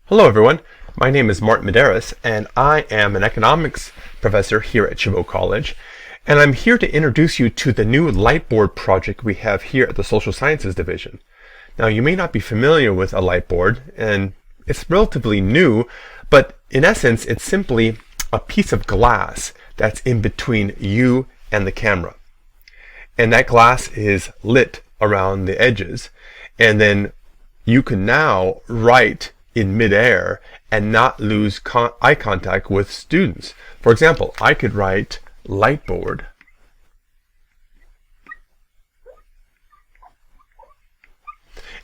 Hello everyone, my name is Martin Medeiros and I am an economics professor here at Chabot College, and I'm here to introduce you to the new Lightboard project we have here at the Social Sciences Division. Now you may not be familiar with a lightboard, and it's relatively new, but in essence it's simply a piece of glass that's in between you and the camera. And that glass is lit around the edges, and then you can now write in midair and not lose eye contact with students. For example, I could write Lightboard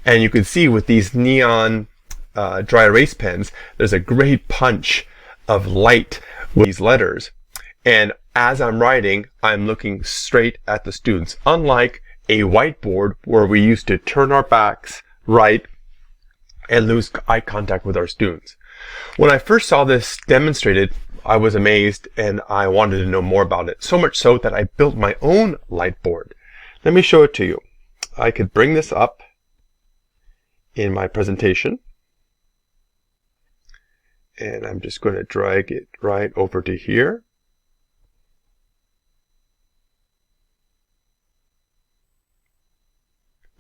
and you can see with these neon dry erase pens there's a great punch of light with these letters, and as I'm writing I'm looking straight at the students, unlike a whiteboard where we used to turn our backs, write, and lose eye contact with our students. When I first saw this demonstrated, I was amazed and I wanted to know more about it, so much so that I built my own Lightboard. Let me show it to you. I could bring this up in my presentation, and I'm just going to drag it right over to here.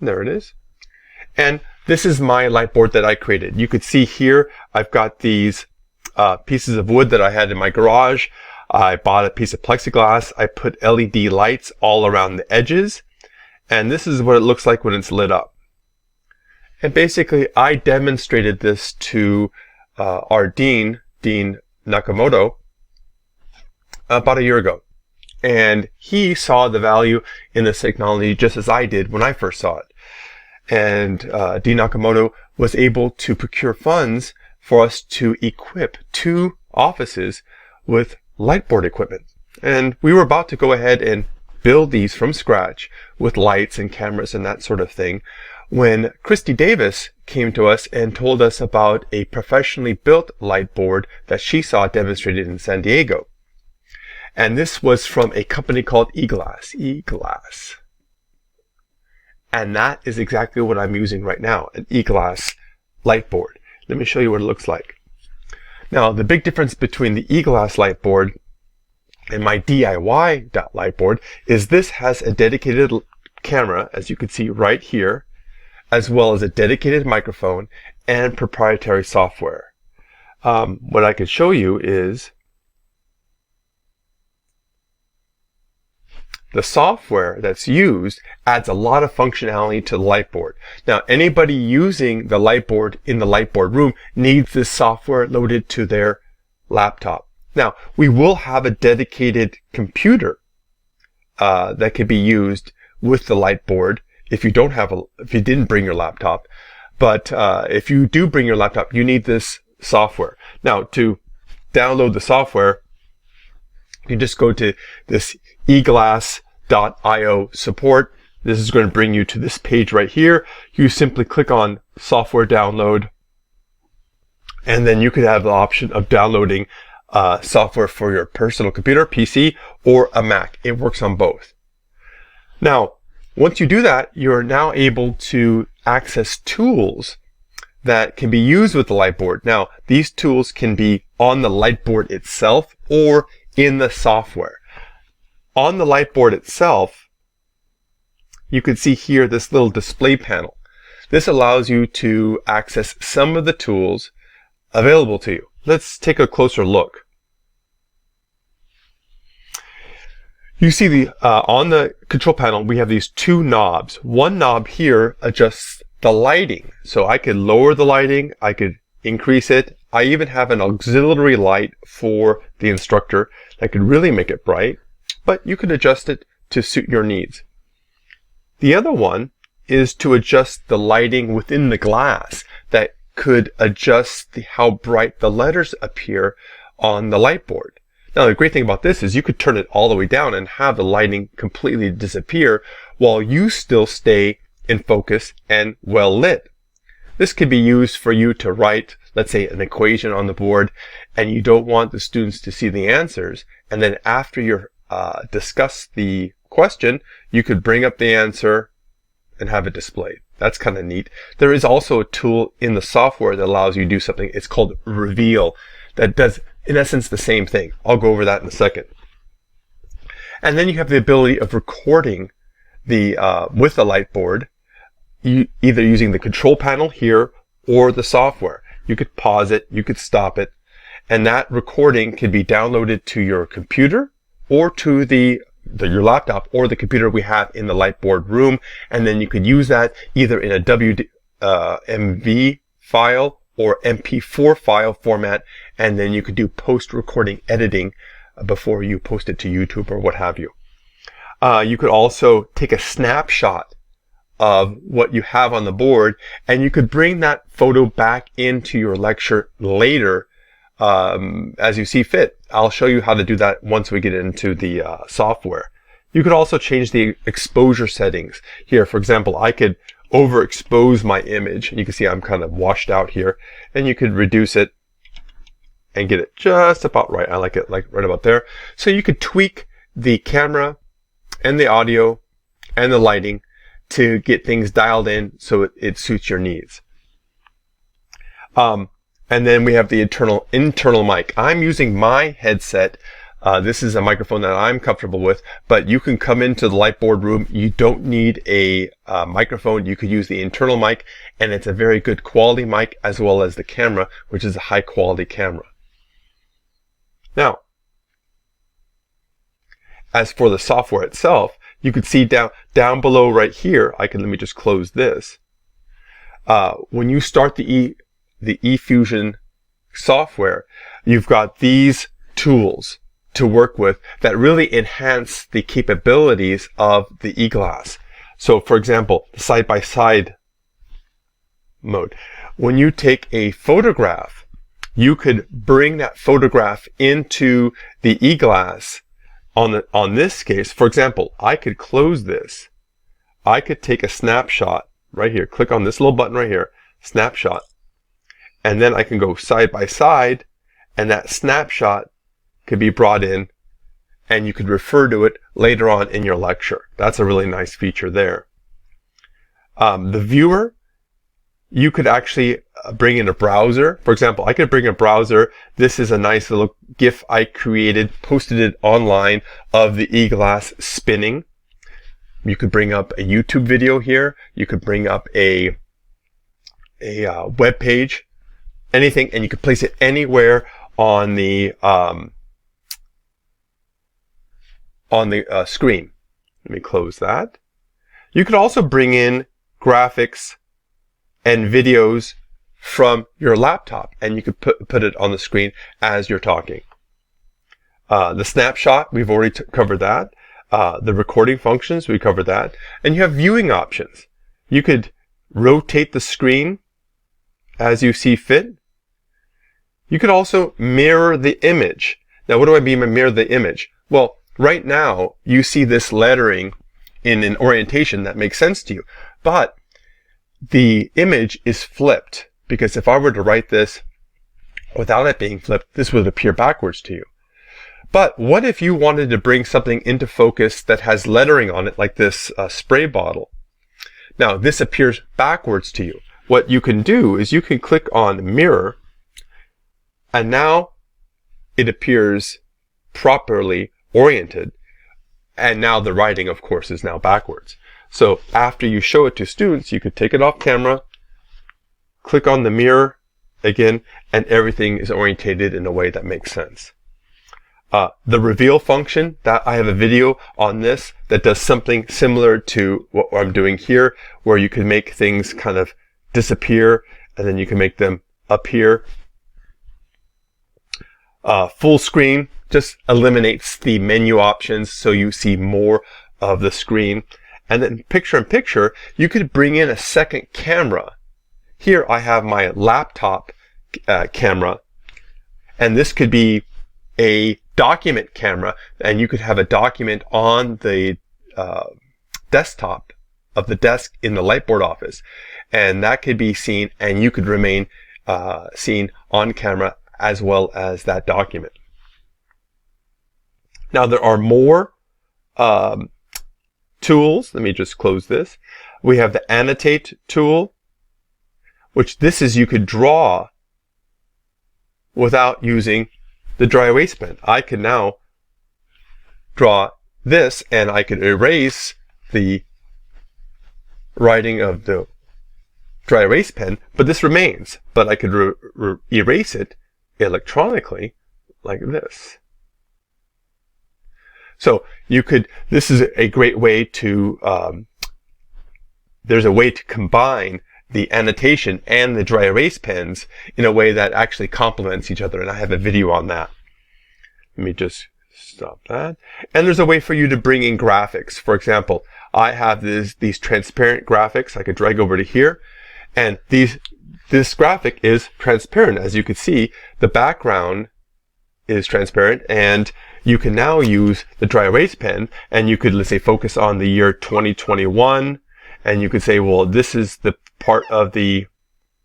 There it is. And this is my Lightboard that I created. You could see here I've got these pieces of wood that I had in my garage. I bought a piece of plexiglass. I put LED lights all around the edges, and this is what it looks like when it's lit up. And basically I demonstrated this to our Dean Nakamoto, about a year ago. And he saw the value in this technology just as I did when I first saw it. And Dean Nakamoto was able to procure funds for us to equip 2 offices with Lightboard equipment. And we were about to go ahead and build these from scratch with lights and cameras and that sort of thing when Christy Davis came to us and told us about a professionally built Lightboard that she saw demonstrated in San Diego. And this was from a company called eGlass. And that is exactly what I'm using right now, an eGlass Lightboard. Let me show you what it looks like. Now, the big difference between the eGlass Lightboard and my DIY Lightboard is this has a dedicated camera, as you can see right here, as well as a dedicated microphone and proprietary software. What I could show you is the software that's used adds a lot of functionality to the Lightboard. Now, anybody using the Lightboard in the Lightboard room needs this software loaded to their laptop. Now, we will have a dedicated computer that could be used with the Lightboard if you didn't bring your laptop. But if you do bring your laptop, you need this software. Now, to download the software, you just go to this eglass.io support. This is going to bring you to this page right here. You simply click on software download, and then you could have the option of downloading software for your personal computer, PC, or a Mac. It works on both. Now, once you do that, you're now able to access tools that can be used with the Lightboard. Now, these tools can be on the Lightboard itself or in the software. On the Lightboard itself, you can see here this little display panel. This allows you to access some of the tools available to you. Let's take a closer look. You see on the control panel we have these 2 knobs. One knob here adjusts the lighting. So I could lower the lighting, I could increase it. I even have an auxiliary light for the instructor that could really make it bright, but you could adjust it to suit your needs. The other one is to adjust the lighting within the glass that could adjust how bright the letters appear on the Lightboard. Now, the great thing about this is you could turn it all the way down and have the lighting completely disappear while you still stay in focus and well lit. This could be used for you to write, let's say, an equation on the board, and you don't want the students to see the answers. And then after you're discuss the question, you could bring up the answer and have it displayed. That's kind of neat. There is also a tool in the software that allows you to do something. It's called Reveal, that does, in essence, the same thing. I'll go over that in a second. And then you have the ability of recording the with the Lightboard, either using the control panel here or the software. You could pause it, you could stop it, and that recording can be downloaded to your computer or to your laptop or the computer we have in the Lightboard room, and then you could use that either in a WMV file or MP4 file format, and then you could do post-recording editing before you post it to YouTube or what have you. You could also take a snapshot of what you have on the board, and you could bring that photo back into your lecture later as you see fit. I'll show you how to do that once we get into the software. You could also change the exposure settings. Here, for example, I could overexpose my image. You can see I'm kind of washed out here, and you could reduce it and get it just about right. I like it like right about there. So you could tweak the camera and the audio and the lighting to get things dialed in so it suits your needs. And then we have the internal mic. I'm using my headset. This is a microphone that I'm comfortable with, but you can come into the Lightboard room. You don't need a microphone. You could use the internal mic, and it's a very good quality mic, as well as the camera, which is a high quality camera. Now, as for the software itself, you could see down below right here, let me just close this. When you start the eFusion software, you've got these tools to work with that really enhance the capabilities of the eGlass. So for example, side-by-side mode. When you take a photograph, you could bring that photograph into the eGlass. On this case, for example, I could close this. I could take a snapshot right here, click on this little button right here, snapshot, and then I can go side by side, and that snapshot could be brought in, and you could refer to it later on in your lecture. That's a really nice feature there. The viewer, you could actually bring in a browser. For example, I could bring a browser. This is a nice little GIF I created, posted it online of the eGlass spinning. You could bring up a YouTube video here. You could bring up a web page, anything, and you could place it anywhere on the screen. Let me close that. You could also bring in graphics and videos from your laptop, and you could put it on the screen as you're talking. The snapshot, we've already covered that. The recording functions, we covered that. And you have viewing options. You could rotate the screen as you see fit. You could also mirror the image. Now, what do I mean by mirror the image? Well, right now, you see this lettering in an orientation that makes sense to you, but the image is flipped, because if I were to write this without it being flipped, this would appear backwards to you. But what if you wanted to bring something into focus that has lettering on it, like this spray bottle? Now, this appears backwards to you. What you can do is you can click on mirror, and now it appears properly oriented. And now the writing, of course, is now backwards. So after you show it to students, you could take it off camera, click on the mirror again, and everything is orientated in a way that makes sense. The reveal function, that I have a video on this that does something similar to what I'm doing here, where you can make things kind of disappear, and then you can make them appear. Full screen just eliminates the menu options, so you see more of the screen. And then picture-in-picture, you could bring in a second camera. Here I have my laptop camera, and this could be a document camera, and you could have a document on the desktop of the desk in the Lightboard office, and that could be seen, and you could remain seen on camera as well as that document. Now, there are more tools. Let me just close this. We have the annotate tool, which this is you could draw without using the dry erase pen. I can now draw this and I could erase the writing of the dry erase pen, but this remains. But I could erase it electronically like this. So you could, this is a great way to, there's a way to combine the annotation and the dry erase pens in a way that actually complements each other. And I have a video on that. Let me just stop that. And there's a way for you to bring in graphics. For example, I have these transparent graphics I could drag over to here. And this graphic is transparent. As you can see, the background is transparent, and you can now use the dry erase pen, and you could, let's say, focus on the year 2021, and you could say, well, this is the part of the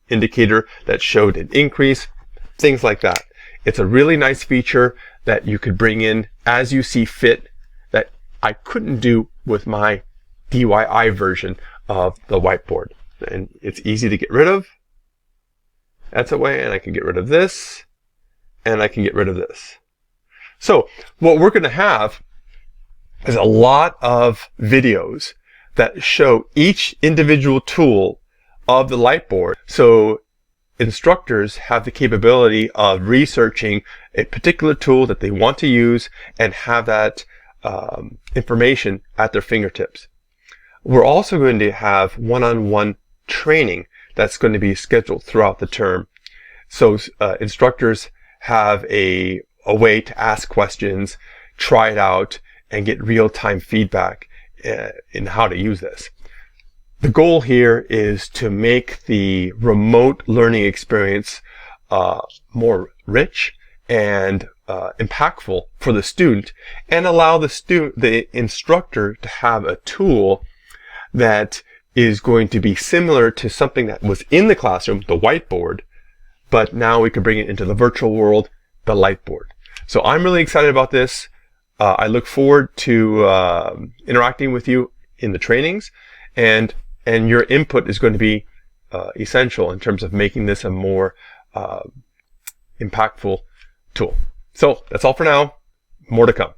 indicator that showed an increase, things like that. It's a really nice feature that you could bring in as you see fit that I couldn't do with my DIY version of the whiteboard. And it's easy to get rid of. That's a way, and I can get rid of this, and I can get rid of this. So what we're going to have is a lot of videos that show each individual tool of the Lightboard. So instructors have the capability of researching a particular tool that they want to use and have that information at their fingertips. We're also going to have one-on-one training that's going to be scheduled throughout the term. So instructors have a way to ask questions, try it out, and get real-time feedback in how to use this. The goal here is to make the remote learning experience more rich and impactful for the student, and allow the instructor to have a tool that is going to be similar to something that was in the classroom, the whiteboard, but now we can bring it into the virtual world, the Lightboard. So I'm really excited about this. I look forward to interacting with you in the trainings, and your input is going to be essential in terms of making this a more impactful tool. So that's all for now. More to come.